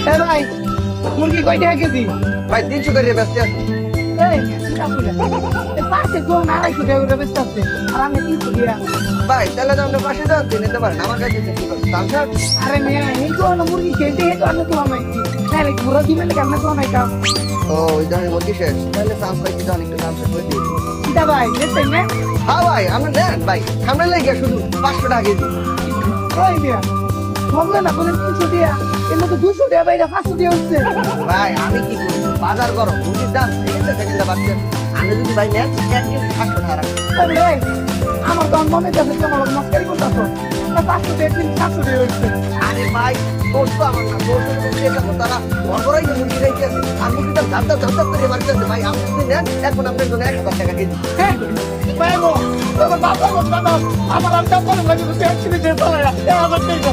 ভাই মুরগি কয় টাকা কেজি? ভাই 300 করে ব্যস্ত আছে। এই চিন্তা করে পাশে তো 250 টাকা করে বেচতে আছে আর আমি 300 দিয়া। ভাই তাহলে তো আপনি পাশে যান নিতে পারেন আমার কাছে কি করছেন দাম স্যার? আরে মেয়ে এই তো না মুরগি খেতে এই তো আমি তো আমি তাহলে ঘোরা দিবেন কেমন তো নাই কাম। ও ওই ধরনের মুরগি শেষ তাহলে চান্স পাইছি যখন একটু দাম শেষ করে দিই। চিন্তা ভাই দেখছেন না? হ্যাঁ ভাই আমরা নেন ভাই সামনে লেগে শুধু 500 টাকা কেজি। ওই দিয়া হবে না বলেন 300 দিয়া এর মধ্যে 200 দিয়া বাইরে 500 দিয়া হচ্ছে। ভাই আমি কি করি বাজার গরম মুরগির দাম সেকেন্ডে বাড়ছে। আমি যদি ভাই নেন 1 কেজি 500 টাকা রাখেন। তবে ভাই আমার তো মনে যাচ্ছে কেমন মস্কারি করতেছো না 500 দিয়া 700 দিয়া হচ্ছে। আরে ভাই তোর তো আমার না তোর তো এটা তারা বড়রাই মুরগি রেখে আছে আর মুরগিটা দাম করে মারতেছে ভাই আপনি যদি নেন এখন আপনার জন্য 1000 টাকা কেজি। হ্যাঁ ভাই গো তোমার বাবা আমার দাম করে লাগে তো 1 কেজি দিয়ে চলে যা 1000 টাকা